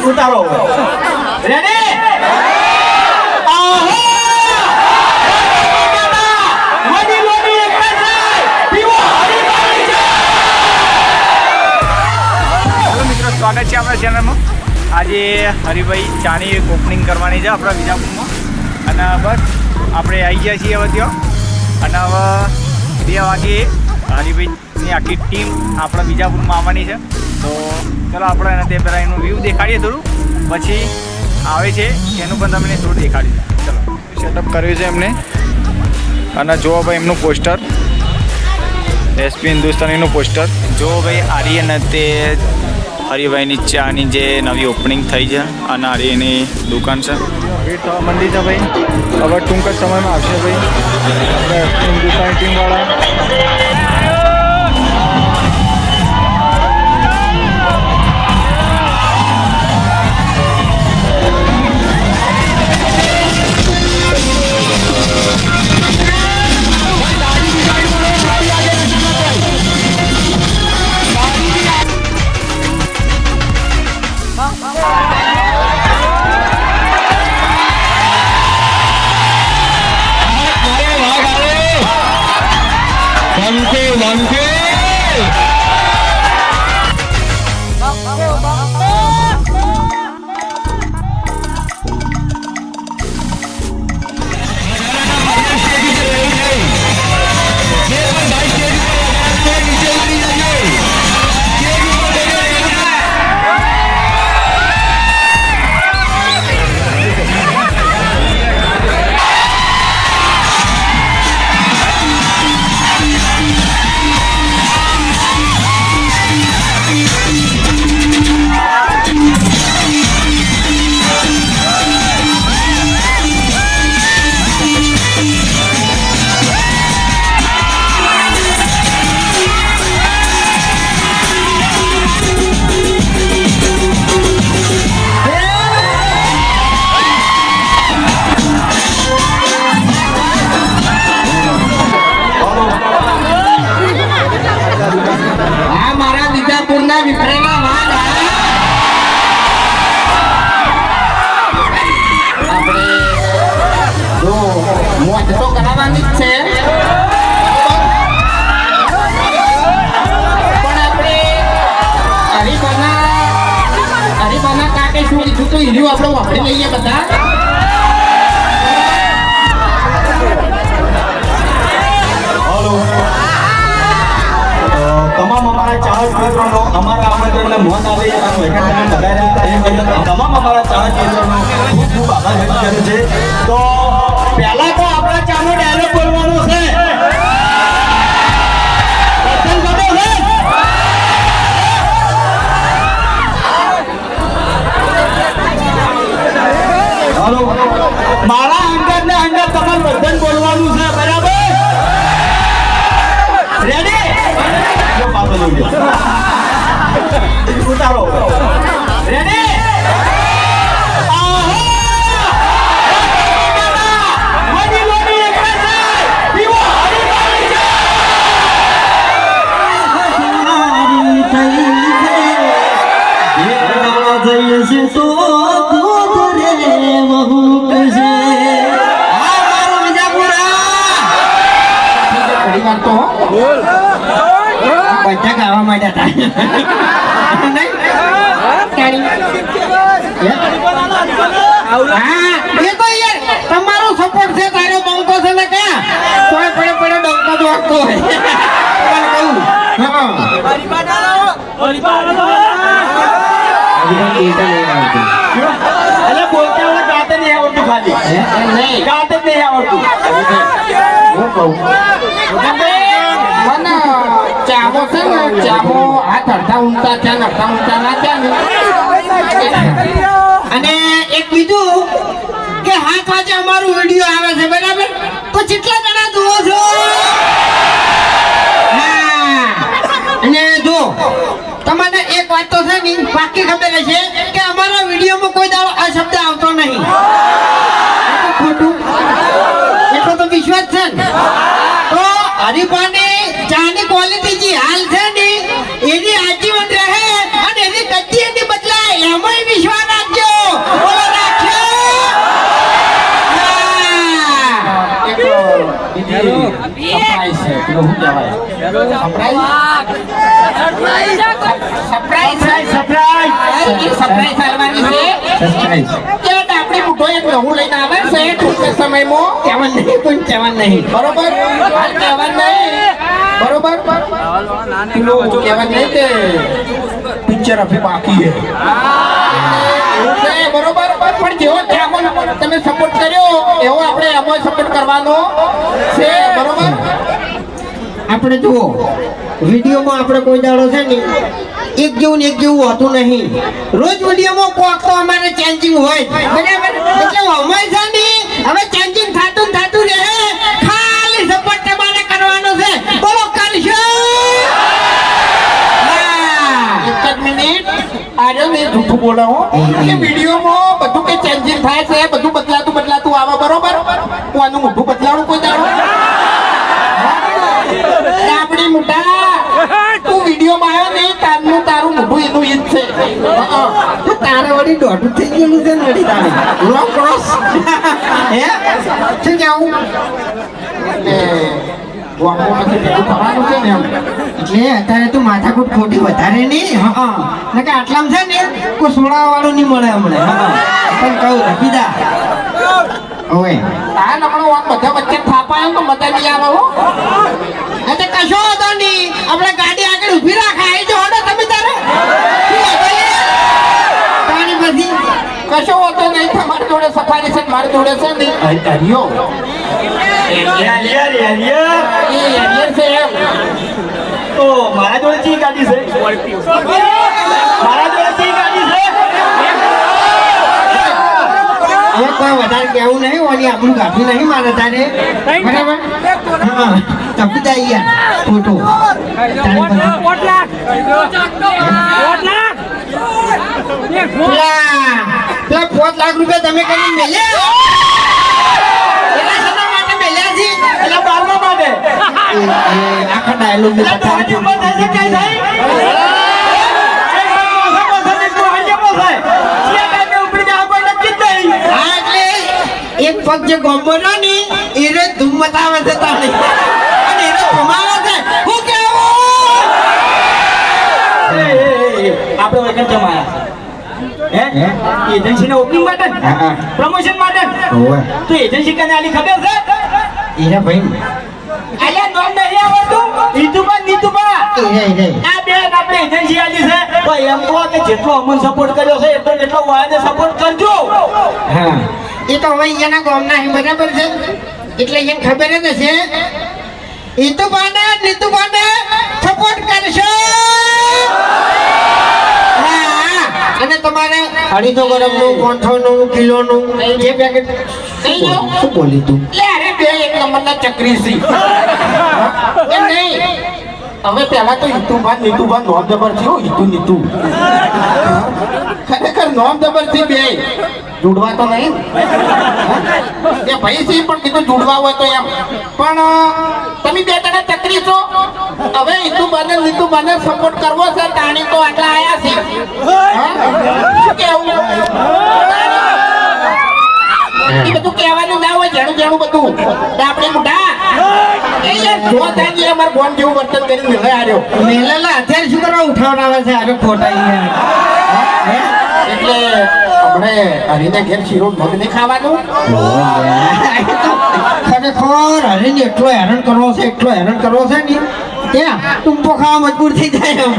ઉતારો રેડી આહો વડી લોડી એક છે પીવો હરીભાઈ છે હેલો મિત્રો સ્વાગત છે આપણા ચેનલમાં આજે હરીભાઈ ચાની એક ઓપનિંગ કરવાની છે આપણા વિજાપુરમાં અને બસ આપણે આવી ગયા છીએ હવે ત્યાં અને હવે 2 વાગે હરીભાઈની આખી ટીમ આપણા વિજાપુરમાં આવવાની છે તો ચલો આપણે એને તે પહેલાં એનું વ્યૂ દેખાડીએ થોડું પછી આવે છે એનું પણ તમને થોડું દેખાડીએ ચલો સેટઅપ કર્યું છે એમને અને જુઓ ભાઈ એમનું પોસ્ટર એસપી હિન્દુસ્તાનીનું પોસ્ટર જુઓ ભાઈ આર્યન તે હરીભાઈની ચાની જે નવી ઓપનિંગ થઈ છે અને આર્યની દુકાન છે ભીડ થવા માંડી છે ભાઈ હવે ટૂંક જ સમયમાં આવશે ભાઈ આપણે એસપી હિન્દુસ્તાની ટીમવાળા આપણે વાપરી લઈએ બધા તમામ અમારા ચાહક મિત્રોનો અમારા આમંત્રણને મોત આવે તમામ અમારા ચાહક મિત્રોનો ખૂબ ખૂબ આભાર વ્યક્ત કરું છે તો પહેલા તો આપણા ચાનો ડાયલોગ બોલવાનો છે મારા અંગત ને અંગત તમારે બધાને બોલવાનું છે બરાબર રેડી જો પાછો લઈ ગયો ઉતારો રેડી આહો વડી લોડી એક છે પીવો હરીભાઈ છે હારી થઈ છે દેવા જઈએ છે તો બધા ગાવા માંડ્યા તમારો સપોર્ટ છે તારો બંકો છે ને ક્યાં કોઈ પડે પડે ડંકો તો આપતો હોય બોલતા હોય ગાતે નહીં આવડતું ખાલી ગાતે નહીં આવડતું મને ચામો છે ને ચામો હાથ અડધા ઊંચા છે ને અડધા ઊંચા ના છે ને અને એક બીજું કે 7 વાગે અમારું વિડીયો આવે છે બરાબર તો કેટલા જણા જુઓ છો હા અને જો તમને એક વાત તો છે ને પાકી ખબર હશે કે અમારા વિડીયોમાં કોઈ દાડો આ શબ્દ આવતો નહીં ખોટું એટલો તો વિશ્વાસ છે ને તો હરીભાઈ ચાની ક્વોલિટી જે હાલ છે ને એની આજીવન રહે અને એની કચ્ચી સરપ્રાઈઝ આલવાની છે કે આપણી બુઢો એક નવું લઈને આવે છે ટૂંક જ સમયમાં કહેવાનું નહીં કોઈ કહેવાનું નહીં બરોબર હાલ કહેવાનું નહીં બરોબર પેલું કહેવાનું નહીં કે પિક્ચર અભી બાકી છે એવું છે બરોબર પણ જેવો ત્યાં તમે સપોર્ટ કર્યો એવો આપણે એમાં સપોર્ટ કરવાનો છે બરોબર આપણે જુઓ વિડીયોમાં આપણે કોઈ દાડો છે ને એક જેવું ને એક જેવું હોતું નહીં રોજ વિડીયોમાં કોક તો અમારે ચેન્જિંગ હોય બરાબર એટલે અમારે છે ને હવે ચેન્જિંગ થતું ને થતું રહે ખાલી સપોર્ટ તમારે કરવાનો છે બોલો કરશો એક જ મિનિટ આર્યો ને જૂઠું બોલો હો એટલે વિડીયોમાં બધું કે ચેન્જિંગ થાય છે બધું બદલાતું આવે બરોબર હું આનું મોઢું બદલાવું કોઈ દાડો આપણી મોટા તું વિડીયોમાં આવ્યો ને તારનું તારું મોઢું એનું ઈ જ છે તો તારે વળી દોઢું થઈ ગયેલું છે ને વળી તારે રોંગ ક્રોસ હે શું કેવું વાંકોમાંથી ભેગું થવાનું છે ને એમ એટલે અત્યારે તું માથાકૂટ ખોટી વધારે નહીં હા ને કે આટલામાં છે ને કોઈ સોડાવાળું નહીં મળે હમણાં હા પણ કહું રાખી દા હવે આ નમણું આમ બધા વચ્ચે થાપાય તો મજા નહીં આવે હો એટલે કશો હતો નહીં આપણે ગાડી આગળ ઊભી રાખા આવી જો હડો તમે તારે શું હતો લે? તારી પછી કશો હોતો નહીં તમારી જોડે સફારી છે ને મારી જોડે છે ને હરિયો એ હરિયર છે એમ તો મારા જોડે ચી ગાડી છે મારા જોડે ચી ગાડી છે હવે કોઈ વધારે કહેવું નહીં ઓલી આપણું ગાભી નહીં મારે તારે બરાબર હા તપી જાય યાર ફોટો તારી પછી પેલા 5 લાખ રૂપિયા તમે કરી મેલ્યા એટલા શેના માટે મેલ્યા છે એટલે બારમા માટે આખા ડાયલોગ ને બધા હા એટલે એક પગ જે ગોમ્બો નો ની એને ધૂમ મચાવે છે તારે અને એને ઘુમાવે છે હું કેવું આપણે વખત જમાયા હે એજન્સી ને ઓપનિંગ માટે હા પ્રમોશન માટે ઓવે તો એજન્સી કને આલી ખબર છે એને ભાઈ અલ્યા નોમ નહીં આવડતું નીતુબા એને આ બેન આપણે એજન્સી આલી છે તો એમ કહો કે જેટલો અમન સપોર્ટ કર્યો છે એટલો વાયદે સપોર્ટ કરજો હા એ તો હવે એના ગામના હે બરાબર છે એટલે એને ખબર જ હશે નીતુબાને સપોર્ટ કરશો હા અને તમારે 250 ગ્રામનું 500 કિલોનું જે પેકેટ થઈ ગયો શું બોલી તું લે અરે બે એક નંબરના ચક્રી સી એમ નહીં હવે પહેલા તો નીતુબા નોમ જબર થયો નીતુ ખરેખર નોમ જબર થી બે જોડવા તો નહીં એ ભાઈ સી પણ કીધું જોડવા હોય તો એમ પણ તમે બે જણા ચક્રી છો હવે નીતુબાને સપોર્ટ કરવો છે તાણી તો આટલા આયા છે હા? શું કેવું એ બધું કહેવાનું ના હોય જાણું બધું તો આપણે મોટા એ યાર જો થાય ને અમાર બોન જેવું વર્તન કરીને મેળે આવ્યો મેલેલા અત્યારે શું કરવા ઉઠાવડાવે છે અરે ખોટા હે એટલે આપણે હરીને ઘેર શીરો મગ નહીં ખાવાનું ખરેખર હરીને એટલો હેરાન કરવો છે ને ત્યાં ટૂંપો ખાવા મજબૂર થઈ જાય એમ